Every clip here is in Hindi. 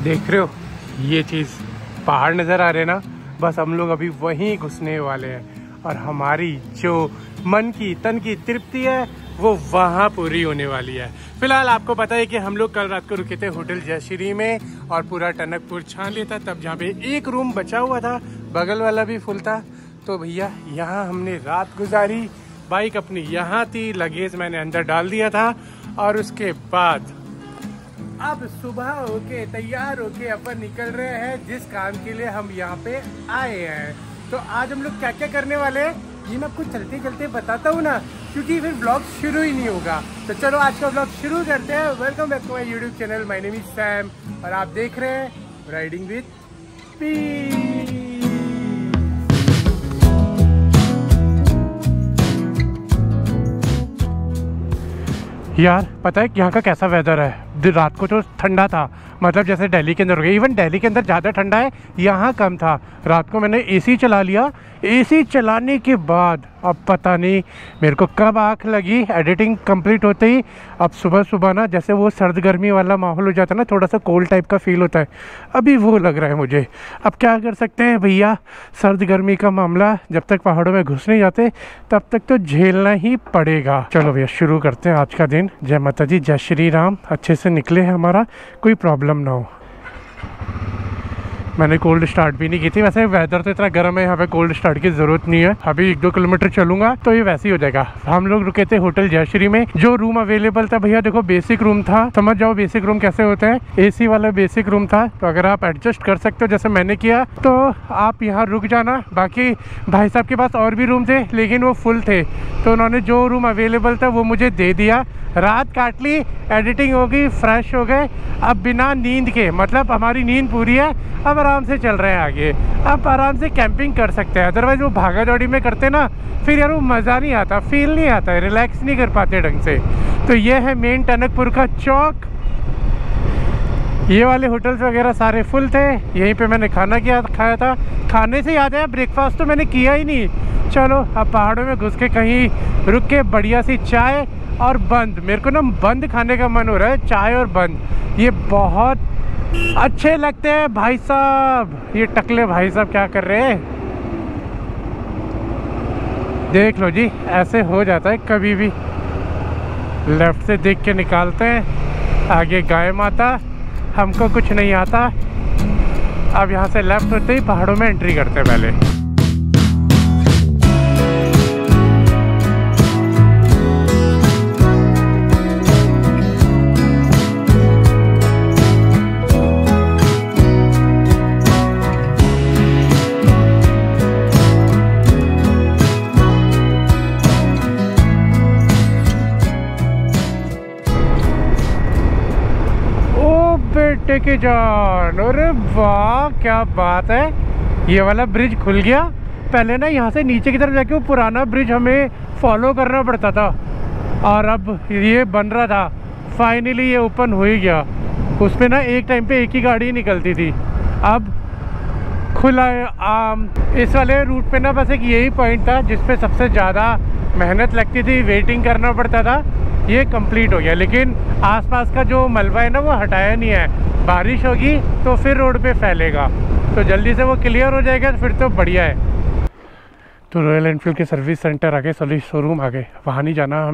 देख रहे हो ये चीज़, पहाड़ नज़र आ रहे हैं ना, बस हम लोग अभी वहीं घुसने वाले हैं और हमारी जो मन की तन की तृप्ति है वो वहाँ पूरी होने वाली है। फिलहाल आपको पता है कि हम लोग कल रात को रुके थे होटल जयश्री में और पूरा टनकपुर छान लिया था, तब जहाँ पे एक रूम बचा हुआ था, बगल वाला भी फुल था, तो भैया यहाँ हमने रात गुजारी। बाइक अपनी यहाँ थी, लगेज मैंने अंदर डाल दिया था और उसके बाद अब सुबह होके तैयार होके अपन निकल रहे हैं जिस काम के लिए हम यहाँ पे आए हैं। तो आज हम लोग क्या क्या करने वाले हैं ये मैं आपको चलते चलते बताता हूँ ना, क्योंकि फिर ब्लॉग शुरू ही नहीं होगा। तो चलो आज का ब्लॉग शुरू करते हैं। Welcome back to my YouTube channel, my name is Sam और आप देख रहे हैं राइडिंग विद पी। यार पता है यहाँ का कैसा वेदर है? रात को तो ठंडा था, मतलब जैसे दिल्ली के अंदर हो गया। इवन दिल्ली के अंदर ज़्यादा ठंडा है, यहाँ कम था। रात को मैंने एसी चला लिया, एसी चलाने के बाद अब पता नहीं मेरे को कब आँख लगी एडिटिंग कंप्लीट होते ही। अब सुबह सुबह ना जैसे वो सर्द गर्मी वाला माहौल हो जाता है ना, थोड़ा सा कोल्ड टाइप का फील होता है, अभी वो लग रहा है मुझे। अब क्या कर सकते हैं भैया, सर्द गर्मी का मामला जब तक पहाड़ों में घुस नहीं जाते तब तक तो झेलना ही पड़ेगा। चलो भैया शुरू करते हैं आज का दिन। जय माता जी, जय श्री राम। अच्छे से निकले हमारा, कोई प्रॉब्लम ना हो। मैंने कोल्ड स्टार्ट भी नहीं की थी, वैसे वेदर तो इतना गर्म है यहाँ पे, कोल्ड स्टार्ट की जरूरत नहीं है। अभी 1-2 किलोमीटर चलूंगा तो ये वैसे ही हो जाएगा। हम लोग रुके थे होटल जयश्री में। जो रूम अवेलेबल था भैया देखो बेसिक रूम था, समझ जाओ बेसिक रूम कैसे होते हैं, एसी वाला बेसिक रूम था। तो अगर आप एडजस्ट कर सकते हो जैसे मैंने किया तो आप यहाँ रुक जाना। बाकी भाई साहब के पास और भी रूम थे लेकिन वो फुल थे, तो उन्होंने जो रूम अवेलेबल था वो मुझे दे दिया। रात काट ली, एडिटिंग हो गई, फ्रेश हो गए। अब बिना नींद के, मतलब हमारी नींद पूरी है, अब आराम से चल रहे हैं आगे। अब आराम से कैंपिंग कर सकते हैं। अदरवाइज वो भागा दौड़ी में करते ना, फिर यार वो मज़ा नहीं आता, फील नहीं आता है, रिलैक्स नहीं कर पाते ढंग से। तो ये है मेन टनकपुर का चौक। ये वाले होटल्स वगैरह सारे फुल थे, यहीं पे मैंने खाना खाया था। खाने से याद है ब्रेकफास्ट तो मैंने किया ही नहीं। चलो अब पहाड़ों में घुस के कहीं रुक के बढ़िया सी चाय और बंद, मेरे को ना बंद खाने का मन हो रहा है, चाय और बंद ये बहुत अच्छे लगते हैं भाई साहब। ये टकले भाई साहब क्या कर रहे हैं, देख लो जी, ऐसे हो जाता है कभी भी। लेफ्ट से देख के निकालते हैं, आगे गाय माता, हमको कुछ नहीं आता। अब यहाँ से लेफ्ट होते ही पहाड़ों में एंट्री करते हैं पहले। बेटे की जान, अरे वाह क्या बात है, ये वाला ब्रिज खुल गया। पहले ना यहाँ से नीचे की तरफ जाके वो पुराना ब्रिज हमें फॉलो करना पड़ता था और अब ये बन रहा था, फाइनली ये ओपन हो ही गया। उस पर ना एक टाइम पे एक ही गाड़ी निकलती थी, अब खुला है। इस वाले रूट पे ना बस एक यही पॉइंट था जिस पे सबसे ज़्यादा मेहनत लगती थी, वेटिंग करना पड़ता था। ये कंप्लीट हो गया, लेकिन आसपास का जो मलबा है ना वो हटाया नहीं है। बारिश होगी तो फिर रोड पे फैलेगा, तो जल्दी से वो क्लियर हो जाएगा, फिर तो बढ़िया है। तो रॉयल एनफील्ड के सर्विस सेंटर आ गए, सर्विस शोरूम आ गए। वहाँ नहीं जाना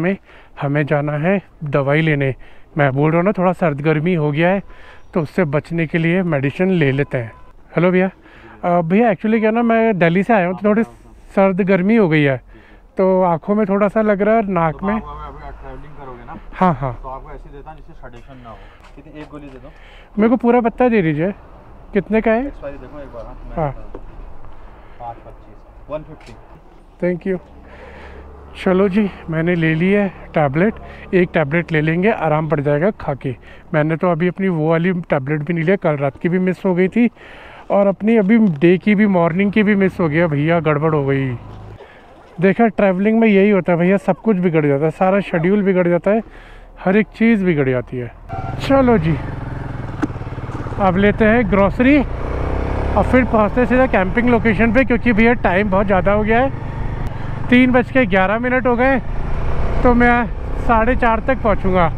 हमें जाना है दवाई लेने। मैं बोल रहा हूँ ना थोड़ा सर्द गर्मी हो गया है, तो उससे बचने के लिए मेडिसिन ले लेते हैं। हेलो भैया, भैया एक्चुअली क्या ना मैं दिल्ली से आया हूँ, तो थोड़ी सर्द गर्मी हो गई है, तो आँखों में थोड़ा सा लग रहा है, नाक में। ट्रैवलिंग करोगे ना, हाँ तो आपको ऐसे देता जिससे सडेशन ना हो। कितनी, एक गोली दे दो मेरे को, पूरा पत्ता दे दीजिए। कितने का है? एक्सपायरी देखो एक बार। हाँ 525 150। Thank you. चलो जी, मैंने ले ली है टैबलेट। एक टैबलेट ले लेंगे, आराम पड़ जाएगा खा के। मैंने तो अभी अपनी वो वाली टैबलेट भी नहीं लिया, कल रात की भी मिस हो गई थी और अपनी अभी डे की भी, मॉर्निंग की भी मिस हो गया भैया, गड़बड़ हो गई। देखा ट्रैवलिंग में यही होता है भैया, सब कुछ बिगड़ जाता है, सारा शेड्यूल बिगड़ जाता है, हर एक चीज़ बिगड़ जाती है। चलो जी, अब लेते हैं ग्रॉसरी और फिर पहुँचते सीधा कैंपिंग लोकेशन पे, क्योंकि भैया टाइम बहुत ज़्यादा हो गया है। 3:11 हो गए, तो मैं 4:30 तक पहुँचूँगा।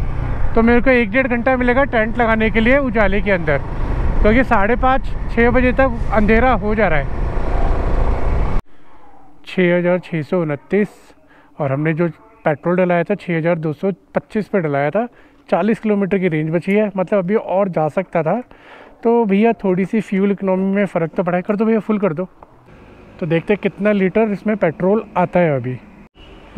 तो मेरे को 1-1.5 घंटा मिलेगा टेंट लगाने के लिए उजाले के अंदर। क्योंकि 5:30-6 बजे तक अंधेरा हो जा रहा है। 6,629 और हमने जो पेट्रोल डलाया था 6,225 पे डलाया था। 40 किलोमीटर की रेंज बची है, मतलब अभी और जा सकता था। तो भैया थोड़ी सी फ्यूल इकोनॉमी में फ़र्क तो पड़ा है। कर दो भैया, फुल कर दो। तो देखते हैं कितना लीटर इसमें पेट्रोल आता है अभी।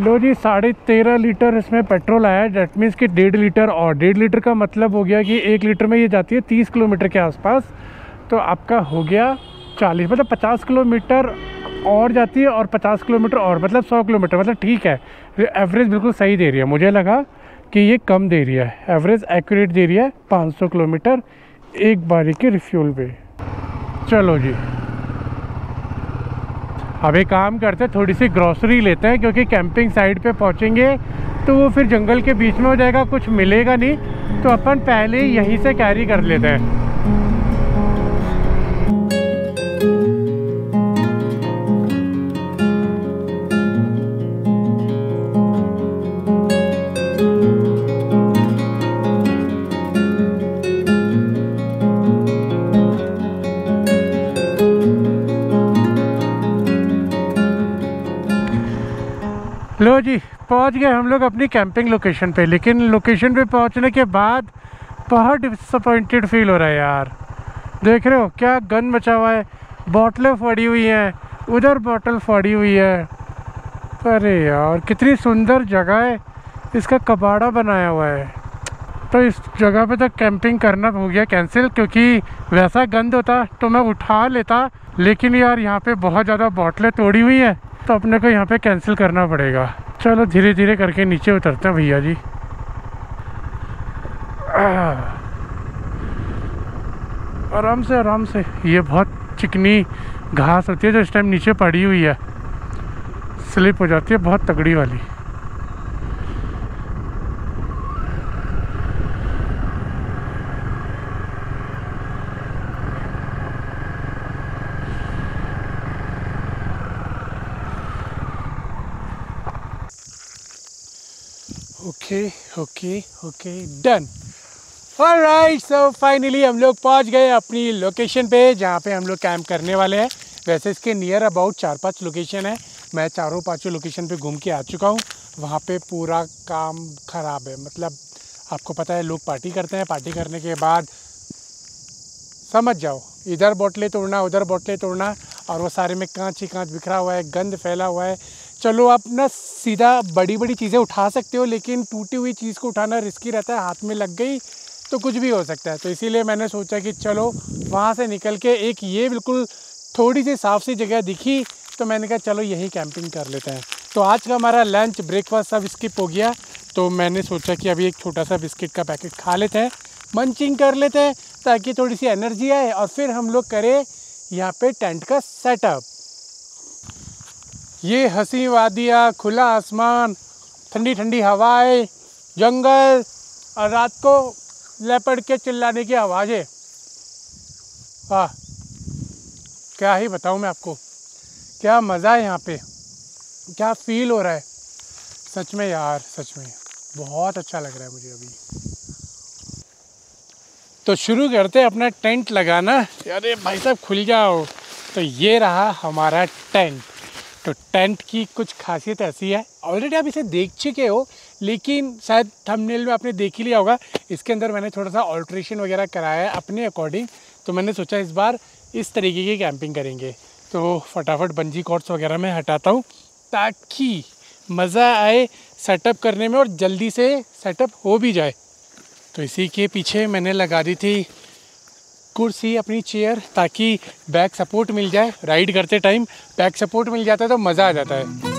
लो जी, 13.5 लीटर इसमें पेट्रोल आया है। डेट मीन्स कि 1.5 लीटर और 1.5 लीटर का मतलब हो गया कि 1 लीटर में ये जाती है 30 किलोमीटर के आसपास। तो आपका हो गया 40, मतलब 50 किलोमीटर और जाती है और 50 किलोमीटर और, मतलब 100 किलोमीटर, मतलब ठीक है। एवरेज बिल्कुल सही दे रही है। मुझे लगा कि ये कम दे रही है, एवरेज एक्यूरेट दे रही है 500 किलोमीटर एक बारी के रिफ्यूल पे। चलो जी, अब एक काम करते हैं, थोड़ी सी ग्रॉसरी लेते हैं, क्योंकि कैंपिंग साइट पे पहुंचेंगे तो वो फिर जंगल के बीच में हो जाएगा, कुछ मिलेगा नहीं। तो अपन पहले ही यहीं से कैरी कर लेते हैं। लो जी, पहुंच गए हम लोग अपनी कैंपिंग लोकेशन पे। लेकिन लोकेशन पे पहुंचने के बाद बहुत डिसअपॉइंटेड फील हो रहा है यार। देख रहे हो क्या गंद मचा हुआ है, बॉटलें पड़ी हुई हैं, उधर बॉटल पड़ी हुई है। अरे यार, कितनी सुंदर जगह है, इसका कबाड़ा बनाया हुआ है। तो इस जगह पे तो कैंपिंग करना हो गया कैंसिल, क्योंकि वैसा गंद होता तो मैं उठा लेता। लेकिन यार यहाँ पे बहुत ज़्यादा बॉटलें तोड़ी हुई हैं, तो अपने को यहाँ पे कैंसिल करना पड़ेगा। चलो धीरे धीरे करके नीचे उतरते हैं भैया जी। आराम से आराम से। ये बहुत चिकनी घास होती है जो इस टाइम नीचे पड़ी हुई है, स्लिप हो जाती है बहुत तगड़ी वाली। Okay done. Alright, so finally हम लोग पहुंच गए अपनी लोकेशन पे, जहाँ पे हम लोग कैंप करने वाले हैं। वैसे इसके नियर अबाउट 4-5 लोकेशन है। मैं 4-5 लोकेशन पे घूम के आ चुका हूँ। वहाँ पे पूरा काम ख़राब है, मतलब आपको पता है लोग पार्टी करते हैं, पार्टी करने के बाद समझ जाओ इधर बोतलें तोड़ना, उधर बोतलें तोड़ना, और वो सारे में कांच ही कांच बिखरा हुआ है, गंद फैला हुआ है। चलो आप ना सीधा बड़ी बड़ी चीज़ें उठा सकते हो, लेकिन टूटी हुई चीज़ को उठाना रिस्की रहता है, हाथ में लग गई तो कुछ भी हो सकता है। तो इसीलिए मैंने सोचा कि चलो वहाँ से निकल के एक ये बिल्कुल थोड़ी सी साफ सी जगह दिखी, तो मैंने कहा चलो यही कैंपिंग कर लेते हैं। तो आज का हमारा लंच ब्रेकफास्ट सब स्किप हो गया, तो मैंने सोचा कि अभी एक छोटा सा बिस्किट का पैकेट खा लेते हैं, मंचिंग कर लेते हैं, ताकि थोड़ी सी एनर्जी आए, और फिर हम लोग करें यहाँ पे टेंट का सेटअप। ये हंसी वादियाँ, खुला आसमान, ठंडी ठंडी हवाएं, जंगल, और रात को लेपर्ड के चिल्लाने की आवाज़ें, वाह क्या ही बताऊँ मैं आपको, क्या मज़ा है यहाँ पे, क्या फील हो रहा है। सच में यार, सच में बहुत अच्छा लग रहा है मुझे अभी। तो शुरू करते हैं अपना टेंट लगाना। अरे भाई साहब खुल जाओ। तो ये रहा हमारा टेंट। तो टेंट की कुछ खासियत ऐसी है, ऑलरेडी आप इसे देख चुके हो, लेकिन शायद थंबनेल में आपने देख ही लिया होगा। इसके अंदर मैंने थोड़ा सा ऑल्ट्रेशन वगैरह कराया है अपने अकॉर्डिंग। तो मैंने सोचा इस बार इस तरीके की कैंपिंग करेंगे। तो फटाफट बंजी कॉर्ड्स वगैरह मैं हटाता हूँ, ताकि मज़ा आए सेटअप करने में और जल्दी से सेटअप हो भी जाए। तो इसी के पीछे मैंने लगा दी थी कुर्सी, अपनी चेयर, ताकि बैक सपोर्ट मिल जाए। राइड करते टाइम बैक सपोर्ट मिल जाता है तो मज़ा आ जाता है।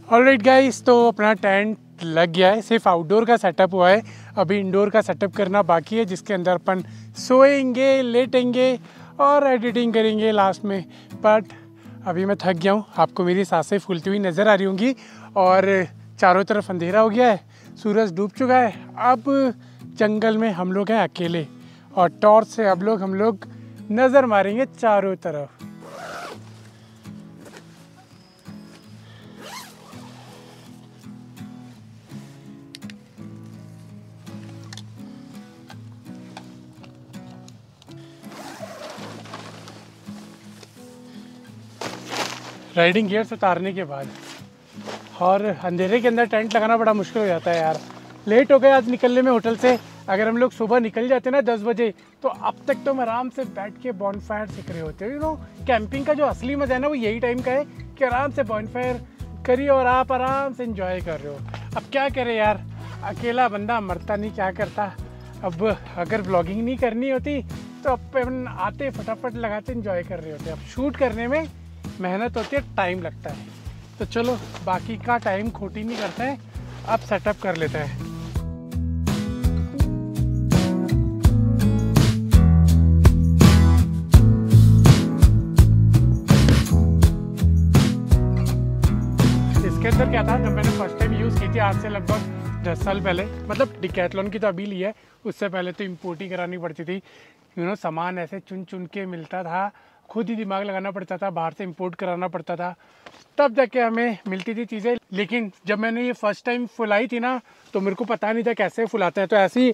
ऑलराइट गाइस, तो अपना टेंट लग गया है। सिर्फ आउटडोर का सेटअप हुआ है, अभी इंडोर का सेटअप करना बाकी है, जिसके अंदर अपन सोएंगे, लेटेंगे और एडिटिंग करेंगे लास्ट में। बट अभी मैं थक गया हूँ, आपको मेरी सांसें फूलती हुई नज़र आ रही होंगी और चारों तरफ अंधेरा हो गया है, सूरज डूब चुका है। अब जंगल में हम लोग हैं अकेले और टॉर्च से अब हम लोग नज़र मारेंगे चारों तरफ। राइडिंग गियर्स उतारने के बाद और अंधेरे के अंदर टेंट लगाना बड़ा मुश्किल हो जाता है यार। लेट हो गए आज निकलने में होटल से। अगर हम लोग सुबह निकल जाते ना 10 बजे तो अब तक तो हम आराम से बैठ के बॉनफायर सेक रहे होते। यू नो, कैंपिंग का जो असली मज़ा है ना वो यही टाइम का है कि आराम से बॉनफायर करिए और आप आराम से इंजॉय कर रहे हो। अब क्या करें यार, अकेला बंदा मरता नहीं, क्या करता। अब अगर व्लॉगिंग नहीं करनी होती तो अपन आते फटाफट लगाते इंजॉय कर रहे होते। अब शूट करने में मेहनत होती है, टाइम लगता है, तो चलो बाकी का टाइम खोटी नहीं करते हैं, अब सेटअप कर लेते हैं। इसके अंदर क्या था, जब मैंने फर्स्ट टाइम यूज़ की थी आज से लगभग 10 साल पहले, मतलब डिकैथलॉन की तो अभी ली है, उससे पहले तो इम्पोर्ट ही करानी पड़ती थी। यू नो, सामान ऐसे चुन चुन के मिलता था, खुद ही दिमाग लगाना पड़ता था, बाहर से इंपोर्ट कराना पड़ता था, तब जाके हमें मिलती थी चीज़ें। लेकिन जब मैंने ये फर्स्ट टाइम फुलाई थी ना तो मेरे को पता नहीं था कैसे फुलाते हैं, तो ऐसी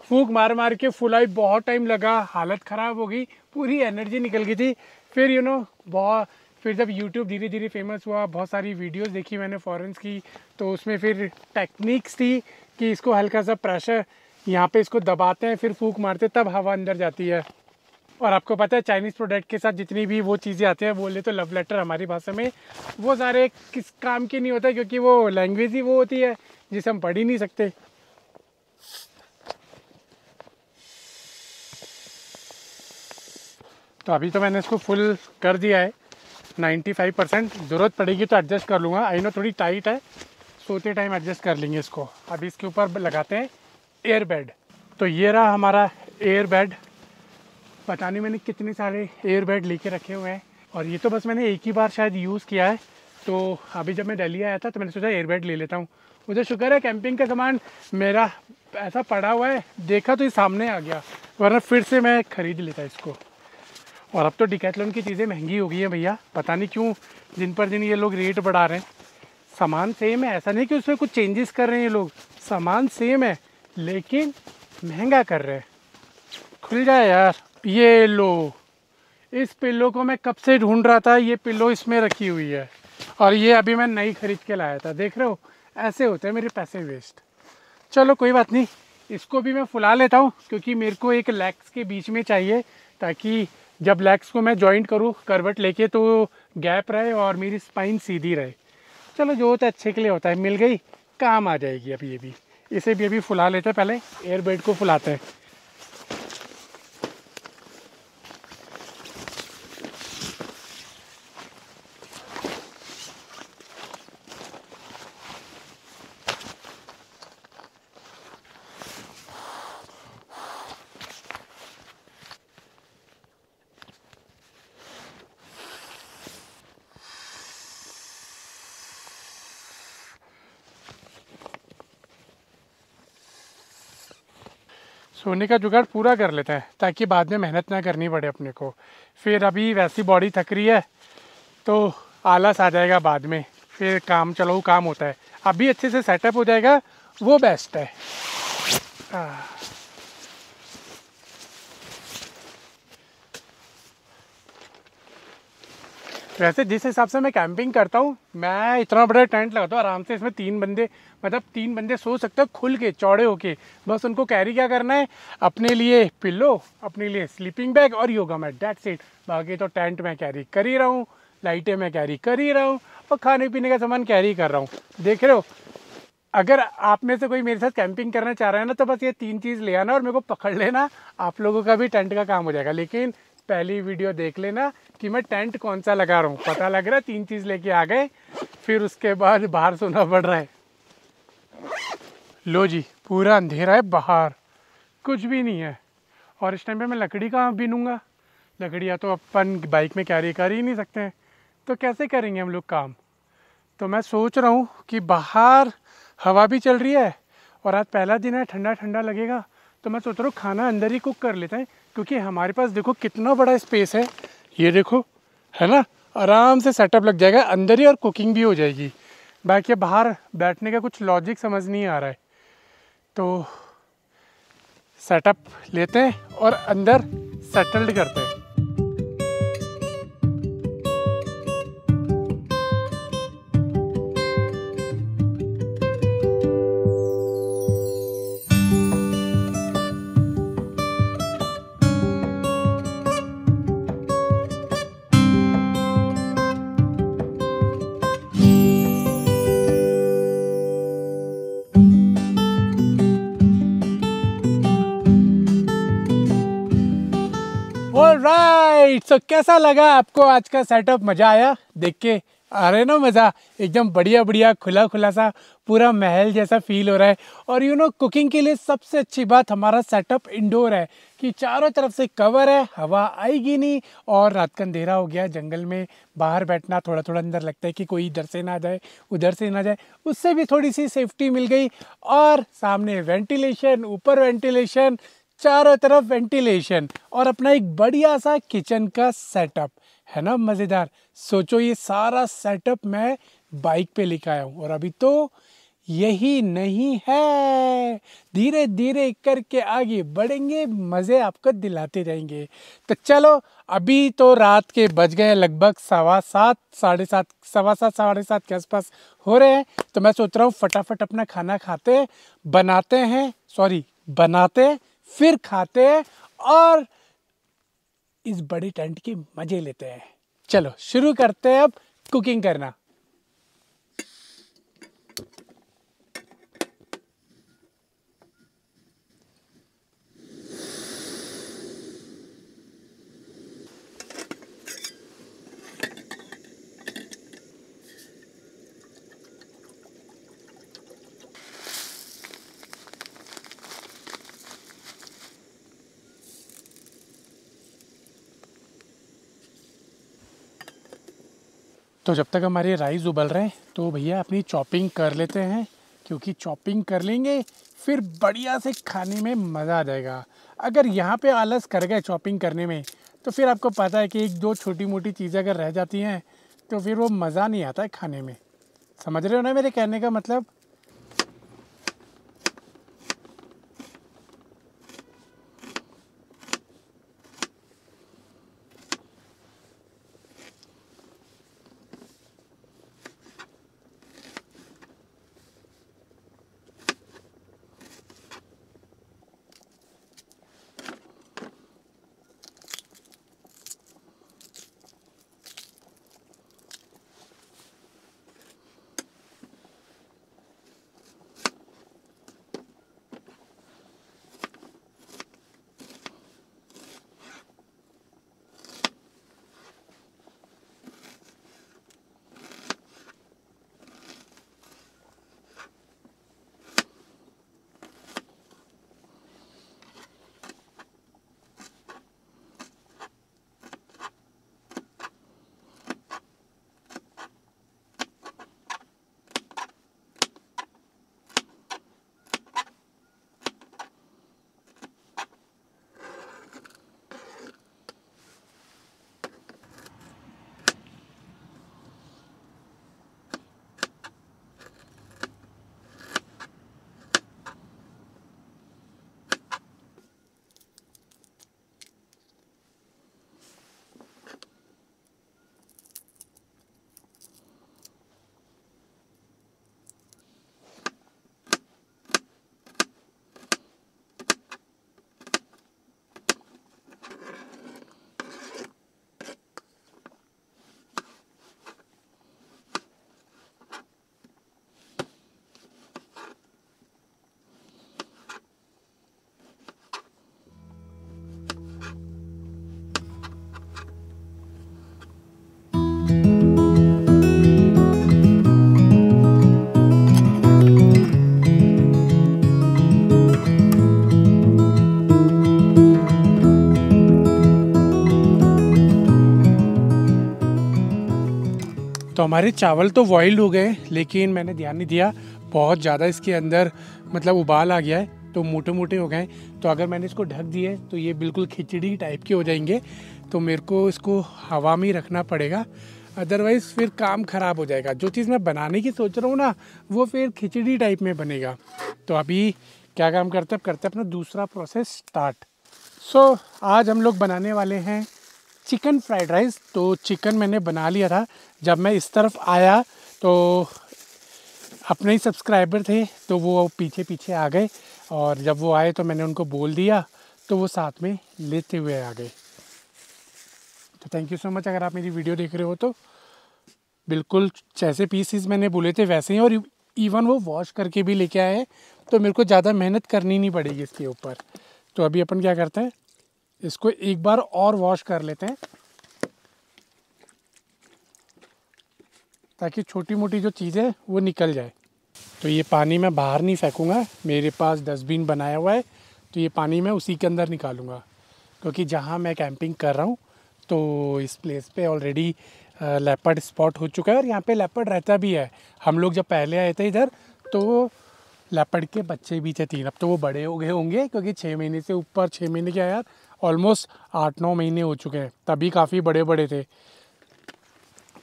फूंक मार मार के फुलाई, बहुत टाइम लगा, हालत ख़राब हो गई, पूरी एनर्जी निकल गई थी। फिर यू नो फिर जब यूट्यूब धीरे धीरे फेमस हुआ, बहुत सारी वीडियोस देखी मैंने फॉरेन्स की, तो उसमें फिर टेक्निक्स थी कि इसको हल्का सा प्रेशर यहाँ पे इसको दबाते हैं, फिर फूंक मारते, तब हवा अंदर जाती है। और आपको पता है चाइनीज़ प्रोडक्ट के साथ जितनी भी वो चीज़ें आती हैं, बोले तो लव लेटर हमारी भाषा में, वो सारे किस काम की नहीं होता, क्योंकि वो लैंग्वेज ही वो होती है जिसे हम पढ़ ही नहीं सकते। तो अभी तो मैंने इसको फुल कर दिया है 95%, ज़रूरत पड़ेगी तो एडजस्ट कर लूँगा। आई नो थोड़ी टाइट है, सोते टाइम एडजस्ट कर लेंगे इसको। अभी इसके ऊपर लगाते हैं एयर बेड। तो ये रहा हमारा एयर बेड। पता नहीं मैंने कितने सारे एयर बेड लेके रखे हुए हैं, और ये तो बस मैंने एक ही बार शायद यूज़ किया है। तो अभी जब मैं दिल्ली आया था तो मैंने सोचा एयर बेड ले लेता हूँ। मुझे शुक्र है कैंपिंग का सामान मेरा ऐसा पड़ा हुआ है, देखा तो ये सामने आ गया, वरना फिर से मैं ख़रीद लेता इसको। और अब तो डिकैथलॉन की चीज़ें महंगी हो गई हैं भैया, पता नहीं क्यों दिन पर दिन ये लोग रेट बढ़ा रहे हैं। सामान सेम है, ऐसा नहीं कि उसमें कुछ चेंजेस कर रहे हैं ये लोग, सामान सेम है लेकिन महंगा कर रहे हैं। खुल जाए यार। ये लो, इस पिल्लो को मैं कब से ढूंढ रहा था, ये पिल्लो इसमें रखी हुई है, और ये अभी मैं नई खरीद के लाया था। देख रहे हो, ऐसे होते हैं मेरे पैसे वेस्ट। चलो कोई बात नहीं, इसको भी मैं फुला लेता हूँ, क्योंकि मेरे को एक लेग्स के बीच में चाहिए, ताकि जब लेग्स को मैं जॉइंट करूँ करवट लेके तो गैप रहे और मेरी स्पाइन सीधी रहे। चलो जो होता है अच्छे के लिए होता है, मिल गई, काम आ जाएगी। अभी ये भी, इसे भी अभी फुला लेते हैं, पहले एयर बेड को फुलाते हैं। सोने का जुगाड़ पूरा कर लेता है ताकि बाद में मेहनत ना करनी पड़े अपने को। फिर अभी वैसी बॉडी थक रही है तो आलस आ जाएगा बाद में, फिर काम चलो काम होता है। अभी अच्छे से सेटअप हो जाएगा, वो बेस्ट है। वैसे जिस हिसाब से मैं कैंपिंग करता हूँ, मैं इतना बड़ा टेंट लगाता हूँ आराम से, इसमें 3 बंदे, मतलब 3 बंदे सो सकते हो खुल के, चौड़े होके। बस उनको कैरी क्या करना है, अपने लिए पिल्लो, अपने लिए स्लीपिंग बैग और योगा मैट, दैट्स इट। बाकी तो टेंट मैं कैरी कर ही रहा हूँ, लाइटें मैं कैरी कर ही रहा हूँ, और खाने पीने का सामान कैरी कर रहा हूँ। देख रहे हो, अगर आप में से कोई मेरे साथ कैंपिंग करना चाह रहा है ना, तो बस ये 3 चीज़ ले आना और मेरे को पकड़ लेना, आप लोगों का भी टेंट का काम हो जाएगा। लेकिन पहली वीडियो देख लेना कि मैं टेंट कौन सा लगा रहा हूँ, पता लग रहा है 3 चीज़ लेके आ गए, फिर उसके बाद बाहर सोना पड़ रहा है। लो जी, पूरा अंधेरा है, बाहर कुछ भी नहीं है, और इस टाइम पे मैं लकड़ी कहाँ बीनूंगा। लकड़ियाँ तो अपन बाइक में कैरी कर ही नहीं सकते हैं, तो कैसे करेंगे हम लोग काम। तो मैं सोच रहा हूँ कि बाहर हवा भी चल रही है और आज पहला दिन है, ठंडा ठंडा लगेगा, तो मैं सोच रहा हूँ खाना अंदर ही कुक कर लेते हैं, क्योंकि हमारे पास देखो कितना बड़ा स्पेस है, ये देखो, है ना। आराम से सेटअप लग जाएगा अंदर ही और कुकिंग भी हो जाएगी। बाकी बाहर बैठने का कुछ लॉजिक समझ नहीं आ रहा है, तो सेटअप लेते हैं और अंदर सेटल्ड करते हैं। ऑलराइट, तो कैसा लगा आपको आज का सेटअप? मज़ा आया देख के? आ रहे ना मज़ा? एकदम बढ़िया बढ़िया, खुला खुला सा, पूरा महल जैसा फील हो रहा है। और कुकिंग के लिए सबसे अच्छी बात हमारा सेटअप इंडोर है कि चारों तरफ से कवर है, हवा आएगी नहीं। और रात का अंधेरा हो गया, जंगल में बाहर बैठना थोड़ा थोड़ा अंदर लगता है कि कोई इधर से ना जाए उधर से ना जाए, उससे भी थोड़ी सी सेफ्टी मिल गई। और सामने वेंटिलेशन, ऊपर वेंटिलेशन, चारों तरफ वेंटिलेशन, और अपना एक बढ़िया सा किचन का सेटअप, है ना मज़ेदार। सोचो ये सारा सेटअप मैं बाइक पे लेकर आया हूँ, और अभी तो यही नहीं है, धीरे धीरे करके आगे बढ़ेंगे, मज़े आपको दिलाते जाएंगे। तो चलो, अभी तो रात के बज गए लगभग 7:15, 7:30, 7:15, 7:30 के आसपास हो रहे हैं। तो मैं सोच रहा हूँ फटाफट अपना खाना खाते बनाते फिर खाते हैं और इस बड़े टेंट के मजे लेते हैं। चलो शुरू करते हैं अब कुकिंग करना। तो जब तक हमारे राइस उबल रहे हैं तो भैया अपनी चॉपिंग कर लेते हैं, क्योंकि चॉपिंग कर लेंगे फिर बढ़िया से खाने में मज़ा आ जाएगा। अगर यहाँ पे आलस कर गए चॉपिंग करने में, तो फिर आपको पता है कि एक दो छोटी मोटी चीज़ें अगर रह जाती हैं तो फिर वो मज़ा नहीं आता है खाने में। समझ रहे हो ना मेरे कहने का मतलब? तो हमारे चावल तो बॉइल्ड हो गए, लेकिन मैंने ध्यान नहीं दिया, बहुत ज़्यादा इसके अंदर मतलब उबाल आ गया है, तो मोटे मोटे हो गए। तो अगर मैंने इसको ढक दिए तो ये बिल्कुल खिचड़ी टाइप के हो जाएंगे। तो मेरे को इसको हवा में ही रखना पड़ेगा, अदरवाइज़ फिर काम ख़राब हो जाएगा। जो चीज़ मैं बनाने की सोच रहा हूँ ना, वो फिर खिचड़ी टाइप में बनेगा। तो अभी क्या काम करते हैं अपना दूसरा प्रोसेस स्टार्ट। सो आज हम लोग बनाने वाले हैं चिकन फ्राइड राइस। तो चिकन मैंने बना लिया था, जब मैं इस तरफ आया तो अपने ही सब्सक्राइबर थे, तो वो पीछे पीछे आ गए, और जब वो आए तो मैंने उनको बोल दिया, तो वो साथ में लेते हुए आ गए। तो थैंक यू सो मच। अगर आप मेरी वीडियो देख रहे हो तो बिल्कुल जैसे पीसीस मैंने बोले थे वैसे ही, और इवन वो वॉश करके भी लेके आए हैं, तो मेरे को ज़्यादा मेहनत करनी नहीं पड़ेगी इसके ऊपर। तो अभी अपन क्या करते हैं, इसको एक बार और वॉश कर लेते हैं, ताकि छोटी मोटी जो चीज़ें वो निकल जाए। तो ये पानी मैं बाहर नहीं फेंकूँगा, मेरे पास डस्टबिन बनाया हुआ है, तो ये पानी मैं उसी के अंदर निकालूँगा। क्योंकि जहाँ मैं कैंपिंग कर रहा हूँ, तो इस प्लेस पे ऑलरेडी लेपर्ड स्पॉट हो चुका है, और यहाँ पे लेपर्ड रहता भी है। हम लोग जब पहले आए थे इधर, तो लेपर्ड के बच्चे भी थे 3। अब तो वो बड़े हो गए होंगे, क्योंकि 6 महीने से ऊपर, 6 महीने क्या यार, ऑलमोस्ट 8-9 महीने हो चुके हैं, तभी काफ़ी बड़े बड़े थे।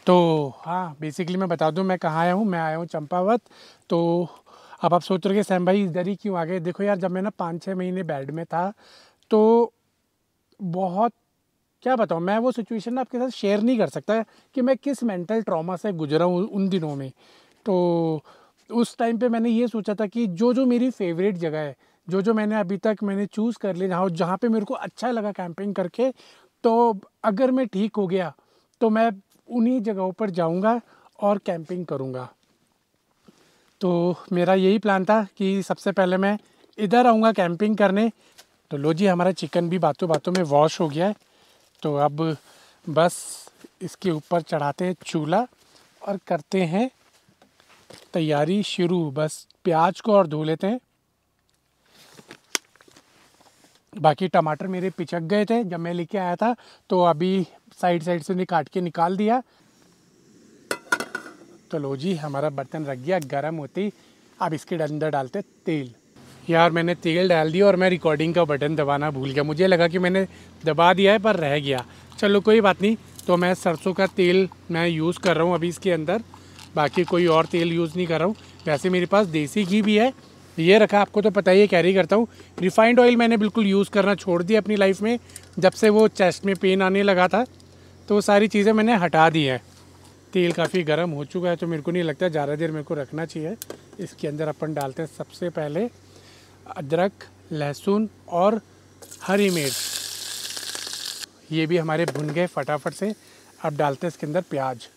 तो हाँ, बेसिकली मैं बता दूं मैं कहाँ आया हूँ। मैं आया हूँ चंपावत। तो अब आप सोच रहे हो कि सैम भाई इधर ही क्यों आ गए। देखो यार, जब मैं ना 5-6 महीने बेड में था, तो बहुत क्या बताऊँ, मैं वो सिचुएशन ना आपके साथ शेयर नहीं कर सकता कि मैं किस मेंटल ट्रॉमा से गुजरा हूँ उन दिनों में। तो उस टाइम पे मैंने ये सोचा था कि जो जो मेरी फेवरेट जगह है, जो जो मैंने अभी तक मैंने चूज़ कर लिया, जहाँ जहाँ पे मेरे को अच्छा लगा कैंपिंग करके, तो अगर मैं ठीक हो गया तो मैं उन्हीं जगहों पर जाऊँगा और कैंपिंग करूँगा। तो मेरा यही प्लान था कि सबसे पहले मैं इधर आऊँगा कैंपिंग करने। तो लो जी, हमारा चिकन भी बातों बातों में वॉश हो गया है। तो अब बस इसके ऊपर चढ़ाते हैं चूल्हा और करते हैं तैयारी शुरू। बस प्याज को और धो लेते हैं। बाकी टमाटर मेरे पिचक गए थे जब मैं लेके आया था, तो अभी साइड साइड से उन्हें काट के निकाल दिया। तो लो जी, हमारा बर्तन रख गया गर्म होती। अब इसके अंदर डालते तेल। यार मैंने तेल डाल दिया और मैं रिकॉर्डिंग का बटन दबाना भूल गया। मुझे लगा कि मैंने दबा दिया है, पर रह गया। चलो कोई बात नहीं। तो मैं सरसों का तेल मैं यूज़ कर रहा हूँ अभी इसके अंदर, बाकी कोई और तेल यूज़ नहीं कर रहा हूँ। वैसे मेरे पास देसी घी भी है, ये रखा, आपको तो पता ही है, कैरी करता हूँ। रिफाइंड ऑयल मैंने बिल्कुल यूज़ करना छोड़ दिया अपनी लाइफ में, जब से वो चेस्ट में पेन आने लगा था, तो वो सारी चीज़ें मैंने हटा दी है। तेल काफ़ी गर्म हो चुका है, तो मेरे को नहीं लगता ज़्यादा देर मेरे को रखना चाहिए। इसके अंदर अपन डालते हैं सबसे पहले अदरक, लहसुन और हरी मिर्च। ये भी हमारे भुन गए फटाफट से। अब डालते हैं इसके अंदर प्याज।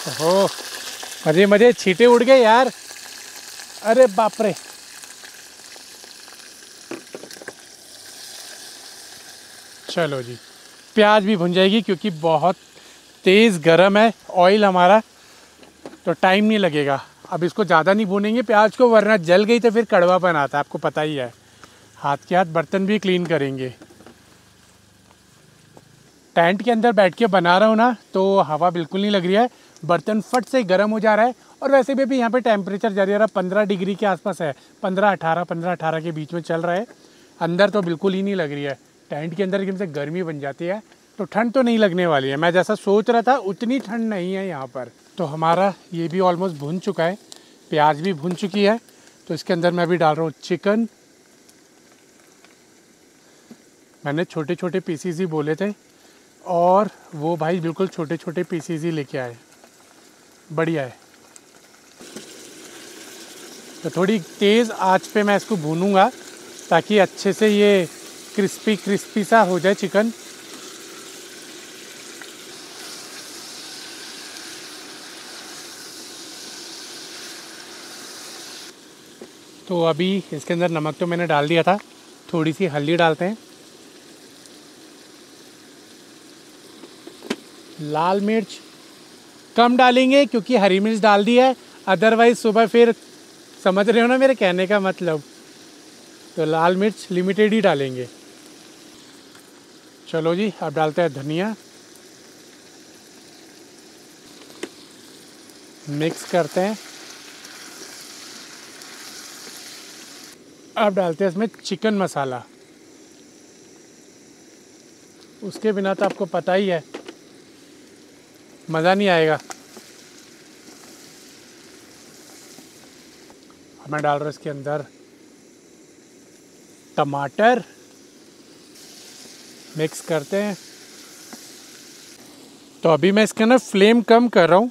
ओहो, मजे मजे, छींटे उड़ गए यार, अरे बाप रे। चलो जी, प्याज भी भुन जाएगी, क्योंकि बहुत तेज़ गरम है ऑयल हमारा, तो टाइम नहीं लगेगा। अब इसको ज़्यादा नहीं भूनेंगे प्याज को, वरना जल गई तो फिर कड़वापन आता है, आपको पता ही है। हाथ के हाथ बर्तन भी क्लीन करेंगे। टेंट के अंदर बैठ के बना रहा हूँ ना, तो हवा बिल्कुल नहीं लग रही है, बर्तन फट से गर्म हो जा रहा है। और वैसे भी अभी यहाँ पे टेम्परेचर ज़रा 15 डिग्री के आसपास है, 15-18 के बीच में चल रहा है। अंदर तो बिल्कुल ही नहीं लग रही है। टेंट के अंदर एकदम से गर्मी बन जाती है, तो ठंड तो नहीं लगने वाली है। मैं जैसा सोच रहा था उतनी ठंड नहीं है यहाँ पर। तो हमारा ये भी ऑलमोस्ट भुन चुका है, प्याज भी भुन चुकी है। तो इसके अंदर मैं अभी डाल रहा हूँ चिकन। मैंने छोटे छोटे पीसीज ही बोले थे, और वो भाई बिल्कुल छोटे छोटे पीसीज ही लेके आए, बढ़िया है। तो थोड़ी तेज़ आंच पे मैं इसको भूनूंगा, ताकि अच्छे से ये क्रिस्पी क्रिस्पी सा हो जाए चिकन। तो अभी इसके अंदर नमक तो मैंने डाल दिया था, थोड़ी सी हल्दी डालते हैं, लाल मिर्च कम डालेंगे क्योंकि हरी मिर्च डाल दी है, अदरवाइज़ सुबह फिर समझ रहे हो ना मेरे कहने का मतलब। तो लाल मिर्च लिमिटेड ही डालेंगे। चलो जी, अब डालते हैं धनिया, मिक्स करते हैं। अब डालते हैं इसमें चिकन मसाला। उसके बिना तो आपको पता ही है मज़ा नहीं आएगा। मैं डाल रहा हूँ इसके अंदर टमाटर, मिक्स करते हैं। तो अभी मैं इसके अंदर फ्लेम कम कर रहा हूँ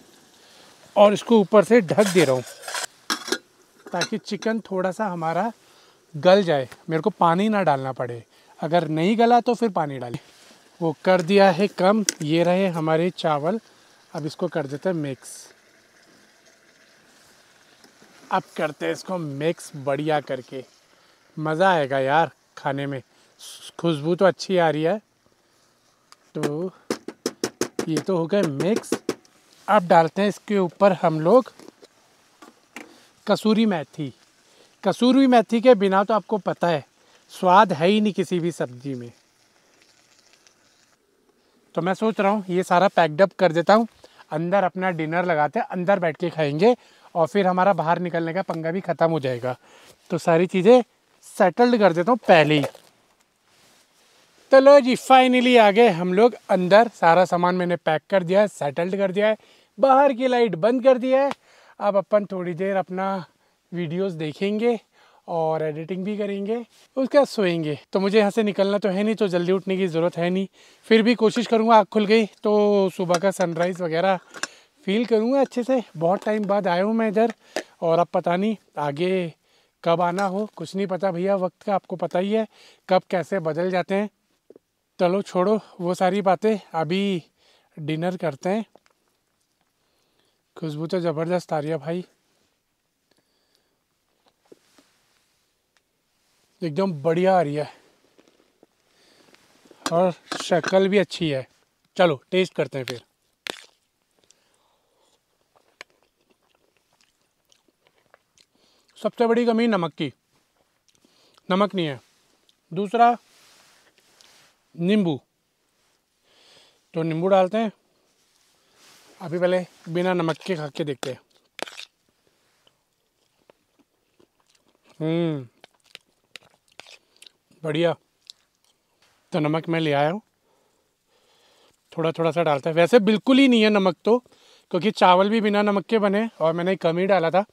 और इसको ऊपर से ढक दे रहा हूँ ताकि चिकन थोड़ा सा हमारा गल जाए, मेरे को पानी ना डालना पड़े। अगर नहीं गला तो फिर पानी डालें। वो कर दिया है कम। ये रहे हमारे चावल। अब इसको कर देते हैं मिक्स। अब करते हैं इसको मिक्स बढ़िया करके। मज़ा आएगा यार खाने में। खुशबू तो अच्छी आ रही है। तो ये तो हो गए मिक्स। अब डालते हैं इसके ऊपर हम लोग कसूरी मेथी। कसूरी मेथी के बिना तो आपको पता है स्वाद है ही नहीं किसी भी सब्जी में। तो मैं सोच रहा हूँ ये सारा पैक्ड अप कर देता हूँ। अंदर अपना डिनर लगाते हैं, अंदर बैठ के खाएंगे और फिर हमारा बाहर निकलने का पंगा भी ख़त्म हो जाएगा। तो सारी चीज़ें सेटल्ड कर देता हूँ पहले ही। तो लो जी, फाइनली आ गए हम लोग अंदर। सारा सामान मैंने पैक कर दिया है, सेटल्ड कर दिया है, बाहर की लाइट बंद कर दिया है। अब अपन थोड़ी देर अपना वीडियोस देखेंगे और एडिटिंग भी करेंगे, उसके बाद सोएंगे। तो मुझे यहाँ से निकलना तो है नहीं, तो जल्दी उठने की ज़रूरत है नहीं। फिर भी कोशिश करूँगा, आँख खुल गई तो सुबह का सनराइज़ वगैरह फील करूँगा अच्छे से। बहुत टाइम बाद आया हूँ मैं इधर, और अब पता नहीं आगे कब आना हो, कुछ नहीं पता भैया। वक्त का आपको पता ही है कब कैसे बदल जाते हैं। चलो छोड़ो वो सारी बातें, अभी डिनर करते हैं। खुशबू तो ज़बरदस्त आ रही है भाई, एकदम बढ़िया आ रही है और शक्ल भी अच्छी है। चलो टेस्ट करते हैं फिर। सबसे बड़ी कमी नमक की, नमक नहीं है। दूसरा नींबू, तो नींबू डालते हैं। अभी पहले बिना नमक के खा के देखते हैं। बढ़िया। तो नमक मैं ले आया हूँ, थोड़ा थोड़ा सा डालता है। वैसे बिल्कुल ही नहीं है नमक तो, क्योंकि चावल भी बिना नमक के बने और मैंने कम ही डाला था।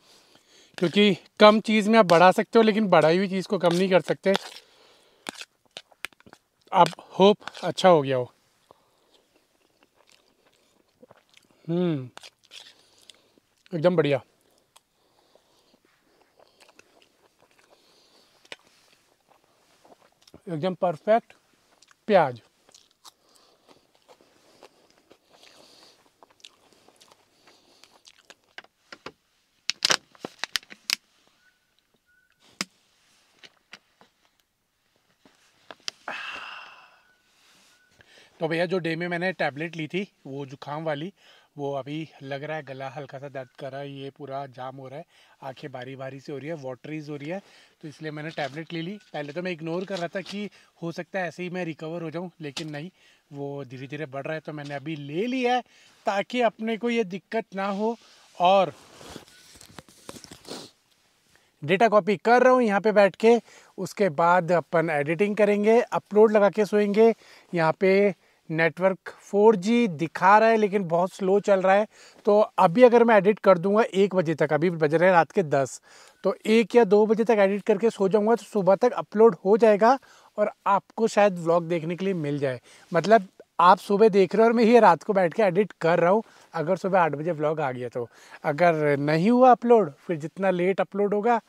क्योंकि कम चीज़ में आप बढ़ा सकते हो, लेकिन बढ़ाई हुई चीज़ को कम नहीं कर सकते। अब होप अच्छा हो गया हो। एकदम बढ़िया। एकदम परफेक्ट। प्याज, तो भैया जो डे में मैंने टैबलेट ली थी वो जुकाम वाली, वो अभी लग रहा है गला हल्का सा दर्द कर रहा है, ये पूरा जाम हो रहा है, आंखें बारी बारी से हो रही है, वाटरीज हो रही है। तो इसलिए मैंने टैबलेट ले ली। पहले तो मैं इग्नोर कर रहा था कि हो सकता है ऐसे ही मैं रिकवर हो जाऊं, लेकिन नहीं, वो धीरे धीरे बढ़ रहा है। तो मैंने अभी ले लिया है ताकि अपने को ये दिक्कत ना हो। और डेटा कॉपी कर रहा हूँ यहाँ पे बैठ के। उसके बाद अपन एडिटिंग करेंगे, अपलोड लगा के सोएंगे। यहाँ पे नेटवर्क 4G दिखा रहा है लेकिन बहुत स्लो चल रहा है। तो अभी अगर मैं एडिट कर दूंगा 1 बजे तक, अभी बज रहे हैं रात के 10, तो 1 या 2 बजे तक एडिट करके सो जाऊंगा तो सुबह तक अपलोड हो जाएगा और आपको शायद व्लॉग देखने के लिए मिल जाए। मतलब आप सुबह देख रहे हो और मैं ये रात को बैठ के एडिट कर रहा हूँ। अगर सुबह 8 बजे व्लॉग आ गया तो, अगर नहीं हुआ अपलोड, फिर जितना लेट अपलोड होगा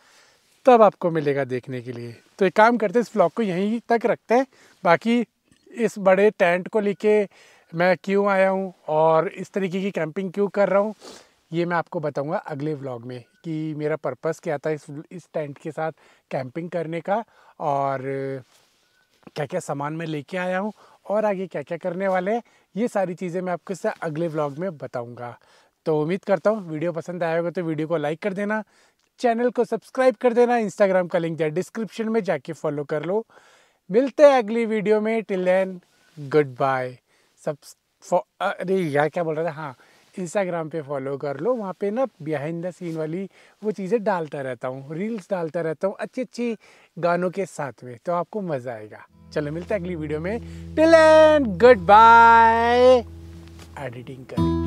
तब आपको मिलेगा देखने के लिए। तो एक काम करते हैं, इस व्लॉग को यहीं तक रखते हैं। बाकी इस बड़े टेंट को लेके मैं क्यों आया हूँ और इस तरीके की कैंपिंग क्यों कर रहा हूँ, ये मैं आपको बताऊँगा अगले व्लॉग में कि मेरा पर्पस क्या था इस टेंट के साथ कैंपिंग करने का, और क्या क्या सामान मैं लेके आया हूँ और आगे क्या क्या करने वाले हैं। ये सारी चीज़ें मैं आपको इससे अगले व्लॉग में बताऊँगा। तो उम्मीद करता हूँ वीडियो पसंद आया होगा तो वीडियो को लाइक कर देना, चैनल को सब्सक्राइब कर देना। इंस्टाग्राम का लिंक है डिस्क्रिप्शन में, जाके फॉलो कर लो। मिलते हैं अगली वीडियो में। Till then goodbye. अरे यार क्या बोल रहा था, हाँ इंस्टाग्राम पे फॉलो कर लो। वहाँ पे ना बिहाइंड द सीन वाली वो चीज़ें डालता रहता हूँ, रील्स डालता रहता हूँ अच्छी अच्छी गानों के साथ में, तो आपको मज़ा आएगा। चलो मिलते हैं अगली वीडियो में। Till then goodbye. Editing करें।